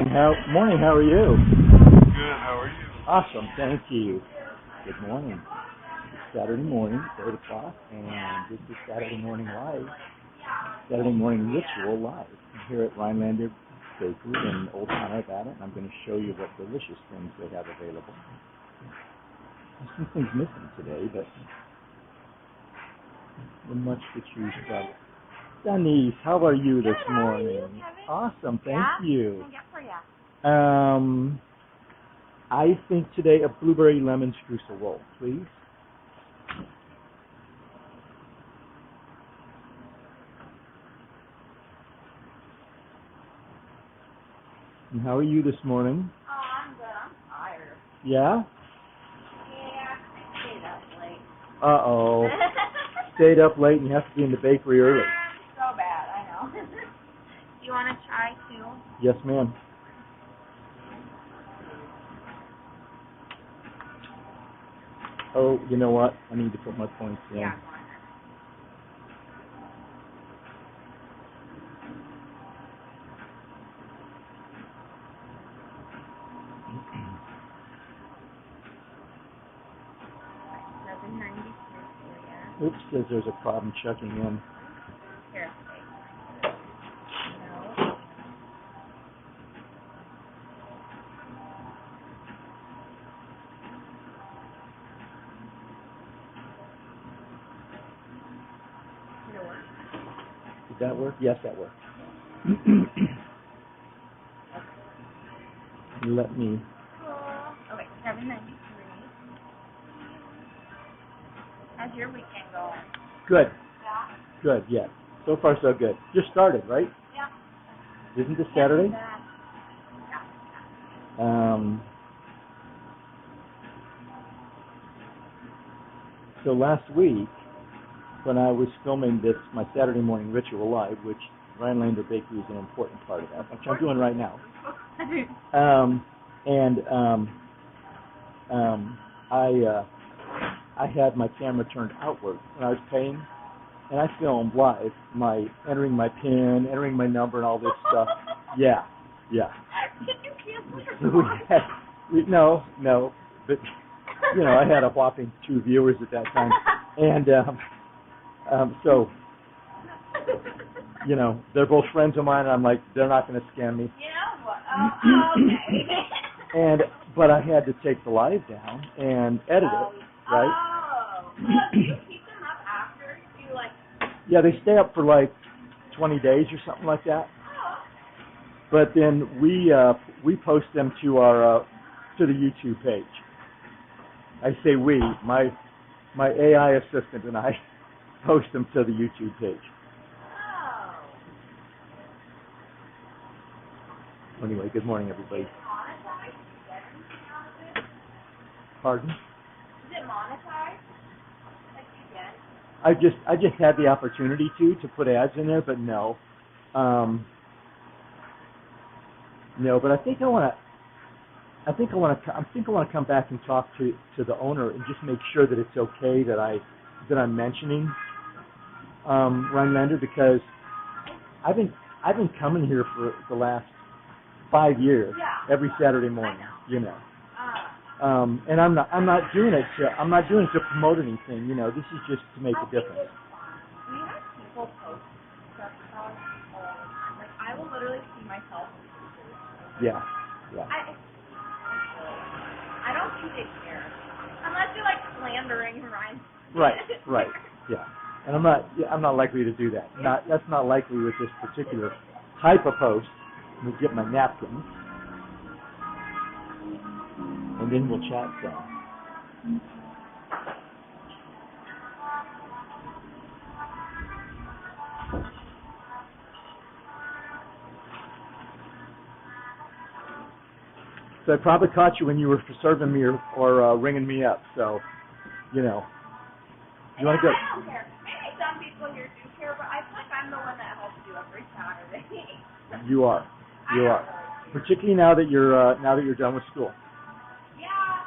Morning. How are you? Good. How are you? Awesome. Thank you. Good morning. It's Saturday morning, 8 o'clock, and this is Saturday Morning Live. Saturday Morning Ritual Live. I'm here at Rhinelander Bakery in Old Town, Nevada, and I'm going to show you what delicious things they have available. There's some things missing today, but not much to choose from. Denise, how are you this morning? Awesome, thank you. What can I get for you? I think today a blueberry lemon streusel roll, please. And how are you this morning? Oh, I'm good. I'm tired. Yeah? Yeah, I stayed up late. Uh-oh. Stayed up late and you have to be in the bakery early. So bad, I know. Do you want to try too? Yes, ma'am. Oh, you know what? I need to put my points in. Yeah. Oops, says there's a problem checking in. Here. No. Did it work? Did that work? Yes, that worked. Let me. Okay, 793. How's your weekend going? Good. Yeah. Good, yeah. So far, so good. Just started, right? Yeah. Isn't this Saturday? Yeah. So last week, when I was filming my Saturday Morning Ritual Live, which Rhinelander Bakery is an important part of that, which I'm doing right now. I had my camera turned outward when I was paying, and I filmed live, entering my PIN, entering my number, and all this stuff. Yeah. Did you cancel your No, but I had a whopping 2 viewers at that time, and so they're both friends of mine, and I'm like, they're not going to scam me. Yeah, what? Okay. But I had to take the live down and edit it, right? Oh. Do you keep them up after you Yeah, they stay up for like 20 days or something like that. Oh. But then we post them to our to the YouTube page. I say we, my AI assistant and I post them to the YouTube page. Oh. Anyway, good morning, everybody. Pardon? Is it monetized? Like you get? I just had the opportunity to put ads in there, but no. No, but I think I want to come back and talk to the owner and just make sure that it's okay that I'm mentioning Rhinelander, because I've been coming here for the last 5 years, every Saturday morning, and I'm not doing it to promote anything, this is just to make a difference. We have people post stuff about us all the time. Like, I will literally see myself in pictures. Yeah. I don't think they care. Unless you're like slandering Ryan. Right, yeah. And I'm not likely to do that. That's not likely with this particular type of post. Let me get my napkins, and then we'll chat some. So I probably caught you when you were serving me or ringing me up. So, you want to go? I don't care. Maybe some people here do care, but I feel like I'm the one that helps you every Saturday. You are. Particularly now that you're done with school. Yeah.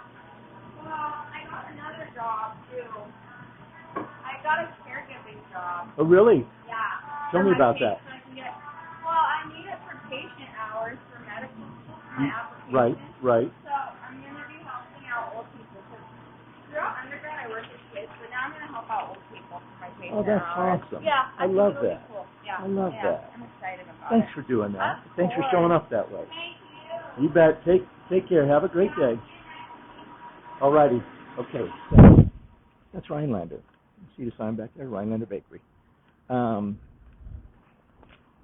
Well, I got another job too. I got a caregiving job. Oh, really? Yeah. Tell me about that. Well, I need it for patient hours for medical school. my application. Right. So I'm going to be helping out old people. Because throughout undergrad, I worked with kids, but now I'm going to help out old people for my pay. Oh, that's awesome. Yeah, I love that. Cool. Yeah, I love that. I'm excited about Thanks it. for doing that. Of Thanks for course. showing up that way. Thank You you. bet. Take care. Have a great day. Alrighty. Okay. So that's Rhinelander. You see the sign back there? Rhinelander Bakery.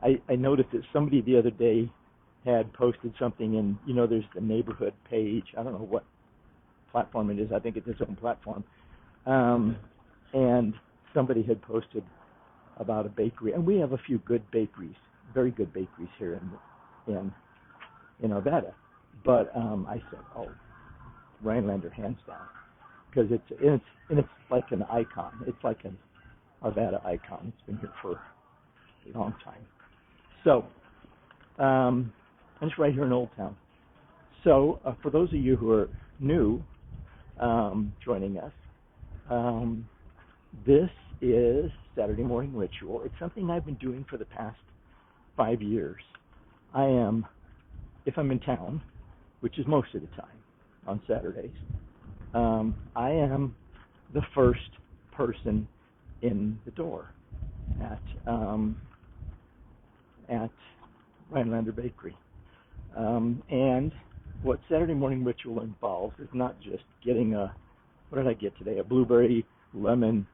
I noticed that somebody the other day had posted something, and there's the neighborhood page. I don't know what platform it is. I think it's its own platform. And somebody had posted about a bakery, and we have a few good bakeries, very good bakeries here in Arvada. But I said, oh, Rhinelander hands down, because it's like an icon. It's like an Arvada icon. It's been here for a long time. So, and it's right here in Old Town. So, for those of you who are new joining us, this is Saturday Morning Ritual. It's something I've been doing for the past 5 years. If I'm in town, which is most of the time on Saturdays, I am the first person in the door at Rhinelander Bakery. And what Saturday Morning Ritual involves is not just getting what did I get today? A blueberry lemon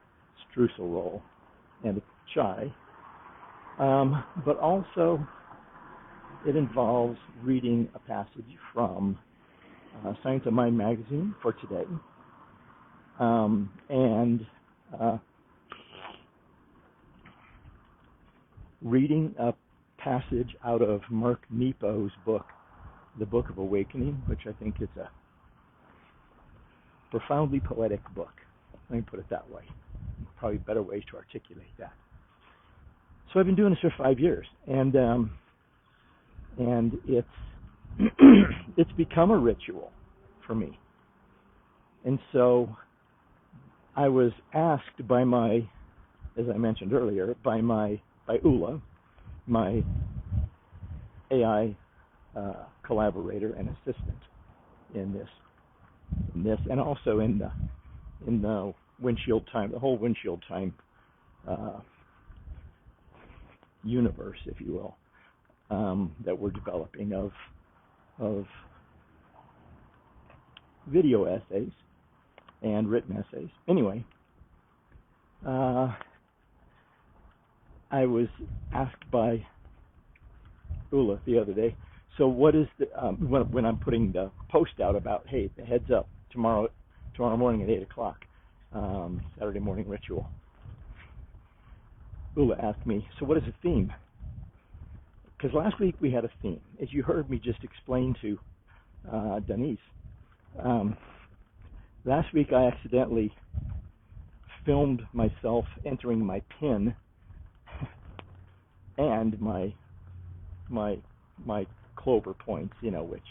streusel roll and a chai. But also it involves reading a passage from Science of Mind magazine for today. And reading a passage out of Mark Nepo's book, The Book of Awakening, which I think is a profoundly poetic book. Let me put it that way. Probably better ways to articulate that. So I've been doing this for 5 years, and it's it's become a ritual for me. And so I was asked by as I mentioned earlier, by Ula, my AI collaborator and assistant in this, and also in the windshield time, the whole windshield time universe, if you will, that we're developing of video essays and written essays. Anyway, I was asked by Ula the other day, so what is when I'm putting the post out about, hey, the heads up, tomorrow morning at 8 o'clock, Saturday Morning Ritual, Ula asked me, so what is the theme? Because last week we had a theme, as you heard me just explain to Denise. Last week I accidentally filmed myself entering my PIN and my Clover points, which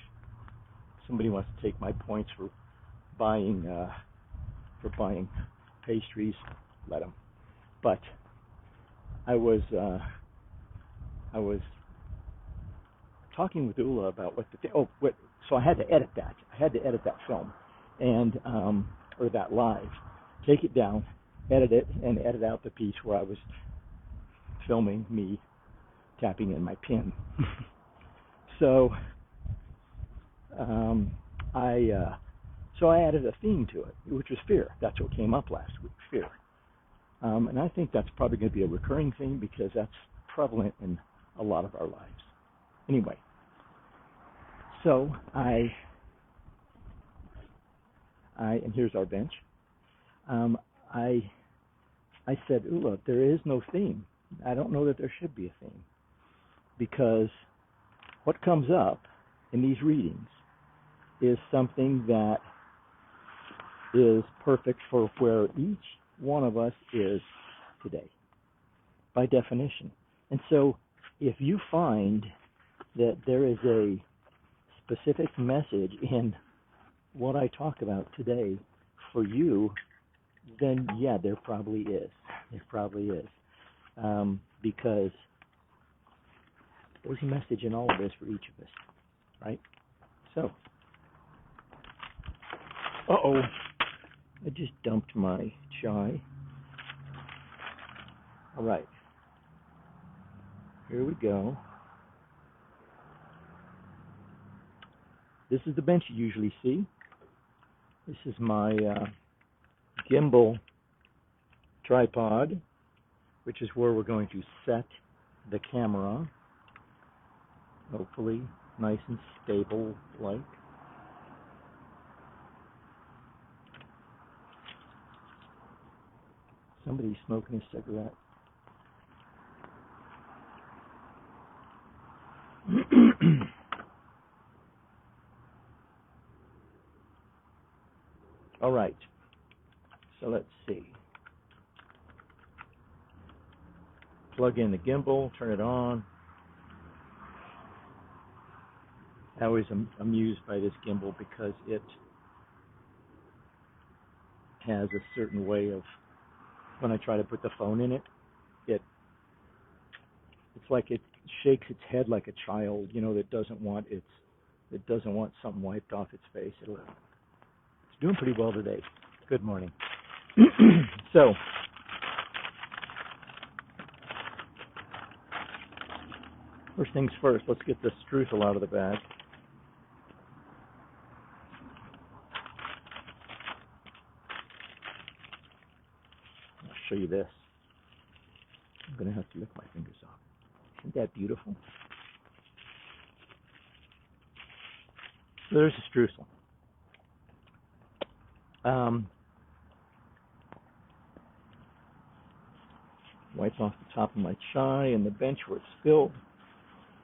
somebody wants to take my points for buying pastries, let them. But I was talking with Ula about so I had to edit that. I had to edit that film and or that live, take it down, edit it, and edit out the piece where I was filming me tapping in my PIN. So I added a theme to it, which was fear. That's what came up last week, fear. And I think that's probably going to be a recurring theme because that's prevalent in a lot of our lives. Anyway, so I and here's our bench. I said, Ula, there is no theme. I don't know that there should be a theme, because what comes up in these readings is something that is perfect for where each one of us is today, by definition. And so if you find that there is a specific message in what I talk about today for you, then yeah, there probably is. There probably is. Because there's a message in all of this for each of us, right? So, uh-oh, I just dumped my chai. All right, here we go. This is the bench you usually see. This is my gimbal tripod, which is where we're going to set the camera. Hopefully, nice and stable like. Somebody's smoking a cigarette. All right, so let's see. Plug in the gimbal, turn it on. I always am amused by this gimbal because it has a certain way of, when I try to put the phone in it, it's like it shakes its head like a child, you know, that doesn't want something wiped off its face. It's doing pretty well today. Good morning. So, first things first, let's get the streusel out of the bag. I'll show you this. I'm going to have to lick my fingers off. Isn't that beautiful? So there's the streusel. Wipe off the top of my chai and the bench where it's spilled.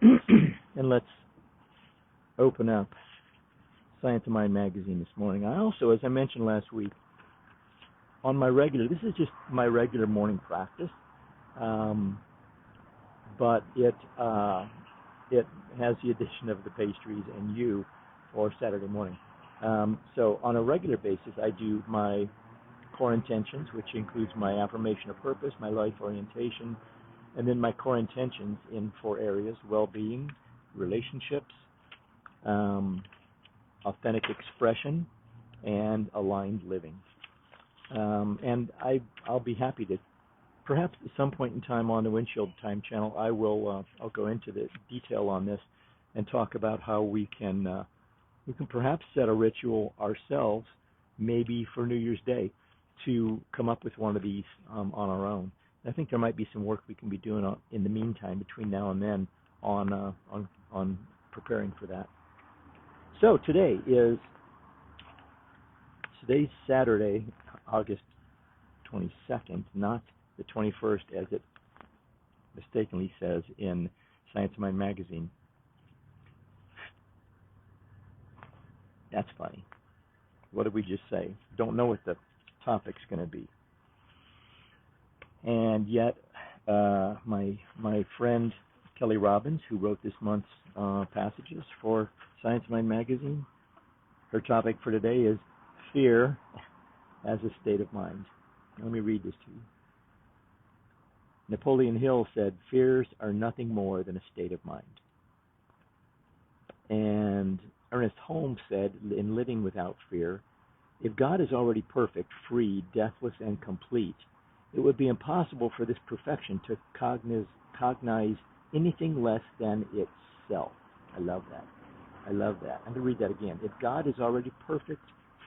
And let's open up Science of Mind magazine this morning. I also, as I mentioned last week, on my regular, this is just my regular morning practice, but it has the addition of the pastries and you for Saturday morning. So on a regular basis, I do my core intentions, which includes my affirmation of purpose, my life orientation, and then my core intentions in 4 areas: well-being, relationships, authentic expression, and aligned living. And I'll be happy to, perhaps at some point in time on the Windshield Time channel, I'll go into the detail on this and talk about how we can perhaps set a ritual ourselves, maybe for New Year's Day, to come up with one of these on our own. I think there might be some work we can be doing in the meantime, between now and then, on preparing for that. So today's Saturday, August 22nd, not the 21st, as it mistakenly says in Science of Mind magazine. That's funny. What did we just say? Don't know what the topic's going to be. And yet, my friend Kelly Robbins, who wrote this month's passages for Science of Mind magazine, her topic for today is fear as a state of mind. Let me read this to you. Napoleon Hill said, "Fears are nothing more than a state of mind." And Ernest Holmes said, in Living Without Fear, "If God is already perfect, free, deathless, and complete, it would be impossible for this perfection to cognize anything less than itself." I love that. I'm going to read that again. If God is already perfect,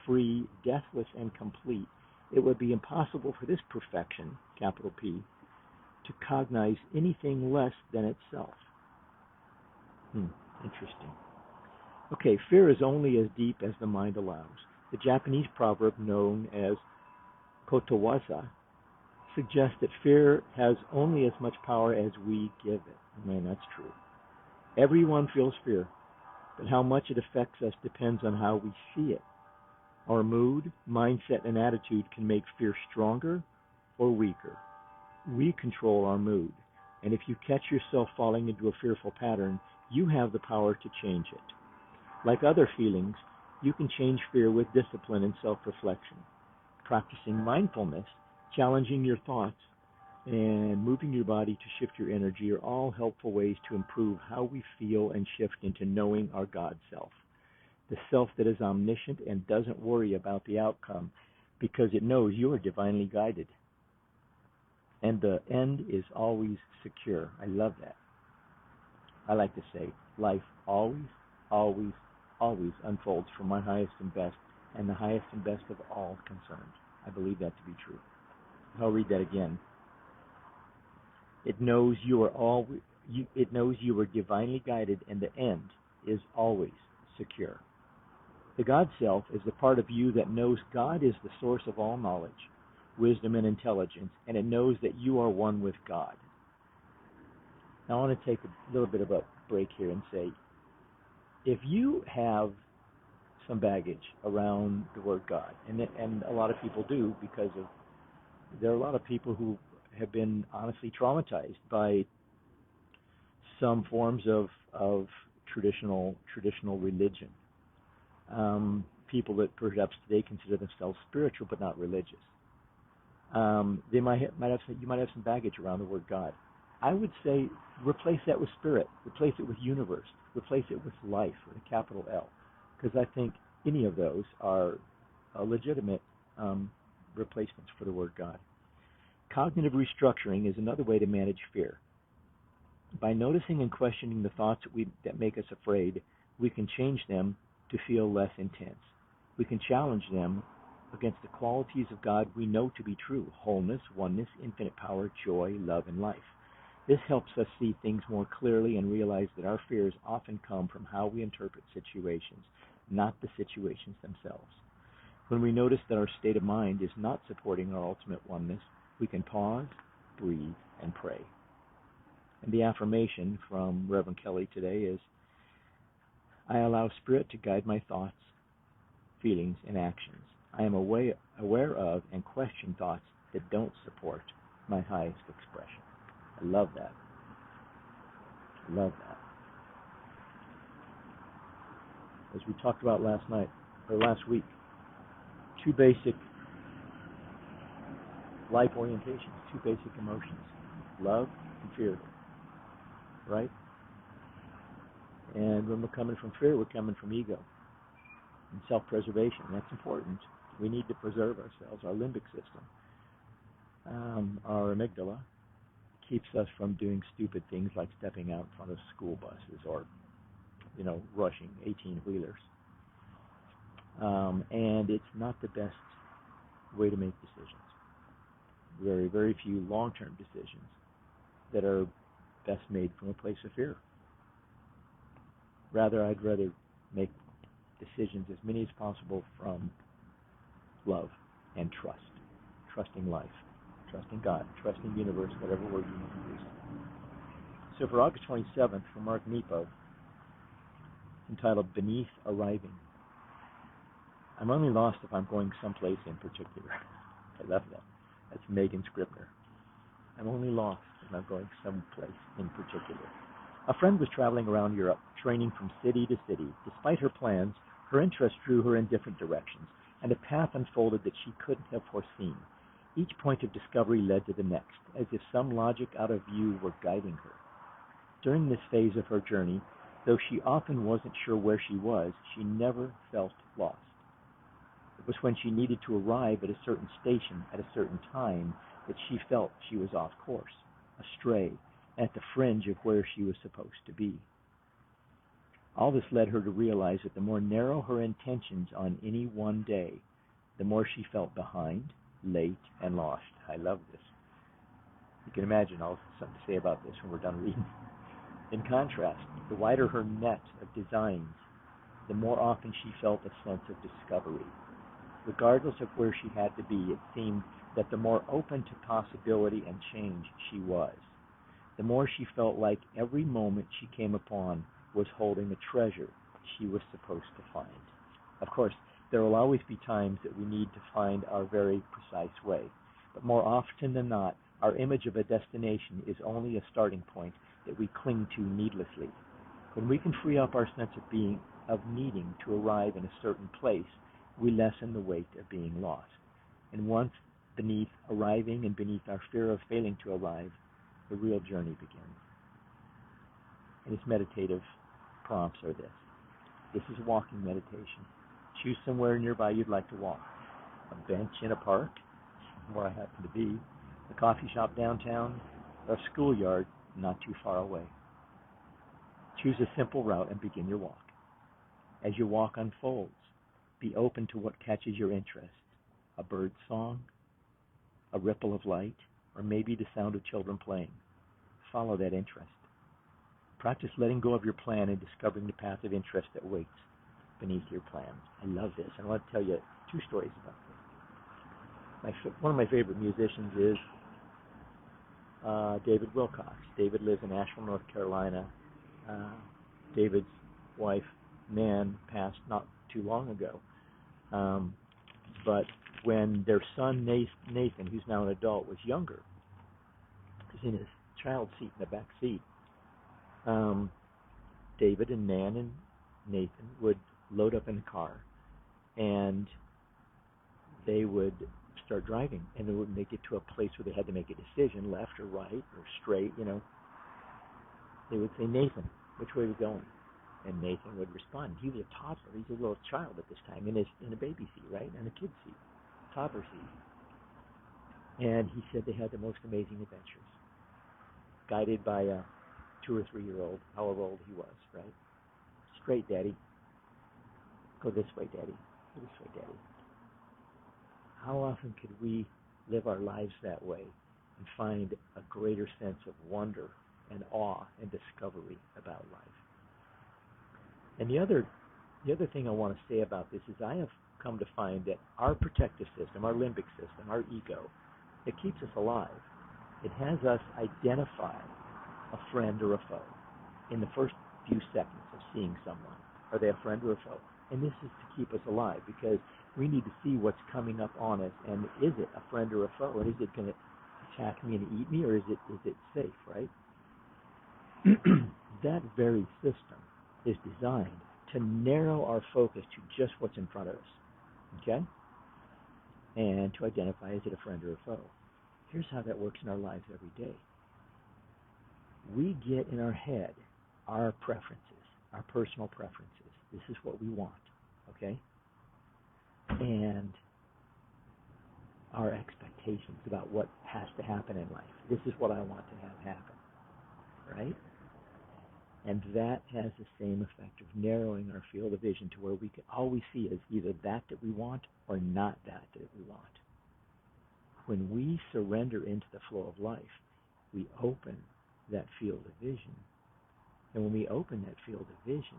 free, deathless, and complete, it would be impossible for this perfection, capital P, to cognize anything less than itself. Interesting. Okay, fear is only as deep as the mind allows. The Japanese proverb known as kotowaza suggests that fear has only as much power as we give it. Man, that's true. Everyone feels fear, but how much it affects us depends on how we see it. Our mood, mindset, and attitude can make fear stronger or weaker. We control our mood, and if you catch yourself falling into a fearful pattern, you have the power to change it. Like other feelings, you can change fear with discipline and self-reflection. Practicing mindfulness, challenging your thoughts, and moving your body to shift your energy are all helpful ways to improve how we feel and shift into knowing our God self. The self that is omniscient and doesn't worry about the outcome because it knows you are divinely guided. And the end is always secure. I love that. I like to say, life always, always, always unfolds for my highest and best, and the highest and best of all concerned. I believe that to be true. I'll read that again. It knows you are divinely guided, and the end is always secure. The God Self is the part of you that knows God is the source of all knowledge, wisdom, and intelligence, and it knows that you are one with God. Now I want to take a little bit of a break here and say, if you have some baggage around the word God, and a lot of people do, because there are a lot of people who have been honestly traumatized by some forms of traditional religion. People that perhaps today consider themselves spiritual but not religious. You might have some baggage around the word God. I would say replace that with spirit, replace it with universe, replace it with life with a capital L, because I think any of those are legitimate replacements for the word God. Cognitive restructuring is another way to manage fear. By noticing and questioning the thoughts that make us afraid, we can change them to feel less intense. We can challenge them against the qualities of God we know to be true: wholeness, oneness, infinite power, joy, love, and life. This helps us see things more clearly and realize that our fears often come from how we interpret situations, not the situations themselves. When we notice that our state of mind is not supporting our ultimate oneness, we can pause, breathe, and pray. And the affirmation from Reverend Kelly today is, I allow Spirit to guide my thoughts, feelings, and actions. I am aware of and question thoughts that don't support my highest expression. I love that. I love that. As we talked about last week, two basic life orientations, two basic emotions, love and fear, right? And when we're coming from fear, we're coming from ego and self-preservation. That's important. We need to preserve ourselves. Our limbic system, our amygdala, keeps us from doing stupid things like stepping out in front of school buses or, rushing 18-wheelers. And it's not the best way to make decisions. Very, very few long-term decisions that are best made from a place of fear. I'd rather make decisions, as many as possible, from love and trust. Trusting life, trusting God, trusting the universe, whatever word you want to use. So for August 27th, from Mark Nepo, entitled Beneath Arriving. I'm only lost if I'm going someplace in particular. I love that. That's Megan Scribner. I'm only lost if I'm going someplace in particular. A friend was traveling around Europe, training from city to city. Despite her plans, her interests drew her in different directions, and a path unfolded that she couldn't have foreseen. Each point of discovery led to the next, as if some logic out of view were guiding her. During this phase of her journey, though she often wasn't sure where she was, she never felt lost. It was when she needed to arrive at a certain station at a certain time that she felt she was off course, astray, at the fringe of where she was supposed to be. All this led her to realize that the more narrow her intentions on any one day, the more she felt behind, late, and lost. I love this. You can imagine I'll have something to say about this when we're done reading. In contrast, the wider her net of designs, the more often she felt a sense of discovery. Regardless of where she had to be, it seemed that the more open to possibility and change she was, the more she felt like every moment she came upon was holding a treasure she was supposed to find. Of course, there will always be times that we need to find our very precise way, but more often than not, our image of a destination is only a starting point that we cling to needlessly. When we can free up our sense of needing to arrive in a certain place, we lessen the weight of being lost. And once beneath arriving and beneath our fear of failing to arrive, the real journey begins. And its meditative prompts are this. This is walking meditation. Choose somewhere nearby you'd like to walk. A bench in a park, where I happen to be, a coffee shop downtown, or a schoolyard not too far away. Choose a simple route and begin your walk. As your walk unfolds, be open to what catches your interest. A bird's song, a ripple of light, or maybe the sound of children playing. Follow that interest. Practice letting go of your plan and discovering the path of interest that waits beneath your plans. I love this. I want to tell you 2 stories about this. One of my favorite musicians is David Wilcox. David lives in Asheville, North Carolina. David's wife, Nan, passed not too long ago. But when their son, Nathan, who's now an adult, was younger, was in his child seat in the back seat, David and Nan and Nathan would load up in the car, and they would start driving. And when they get to a place where they had to make a decision, left or right or straight, they would say, "Nathan, which way are we going?" And Nathan would respond. He was a toddler. He's a little child at this time, in a baby seat, right? In a kid seat, toddler seat. And he said they had the most amazing adventures, guided by a 2 or 3 year old, however old he was, right? Straight, Daddy. Go this way, Daddy. Go this way, Daddy. How often could we live our lives that way and find a greater sense of wonder and awe and discovery about life? And the other thing I want to say about this is I have come to find that our protective system, our limbic system, our ego, it keeps us alive. It has us identify a friend or a foe in the first few seconds of seeing someone. Are they a friend or a foe? And this is to keep us alive, because we need to see what's coming up on us, and is it a friend or a foe, and is it going to attack me and eat me, or is it safe, right? That very system is designed to narrow our focus to just what's in front of us, okay? And to identify, is it a friend or a foe? Here's how that works in our lives every day. We get in our head our preferences, our personal preferences. This is what we want, okay? And our expectations about what has to happen in life. This is what I want to have happen, right? And that has the same effect of narrowing our field of vision to where we can always see as either that we want or not that we want. When we surrender into the flow of life, we open that field of vision. And when we open that field of vision,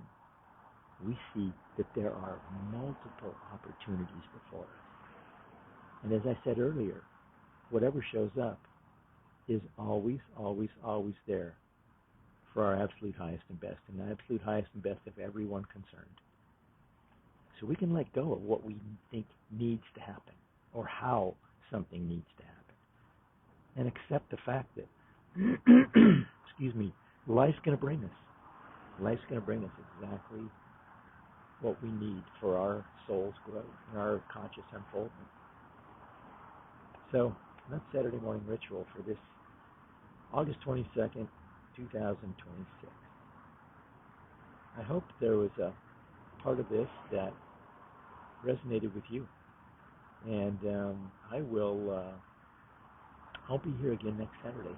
we see that there are multiple opportunities before us. And as I said earlier, whatever shows up is always, always, always there for our absolute highest and best, and the absolute highest and best of everyone concerned. So we can let go of what we think needs to happen, or how something needs to happen, and accept the fact that, life's going to bring us. Life's going to bring us exactly what we need for our soul's growth and our conscious unfoldment. So that's Saturday morning ritual for this August 22nd, 2026. I hope there was a part of this that resonated with you. And I'll be here again next Saturday.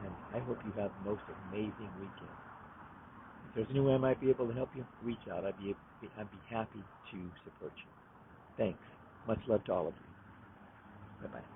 And I hope you have the most amazing weekend. If there's any way I might be able to help you, reach out. I'd be happy to support you. Thanks. Much love to all of you. Bye-bye.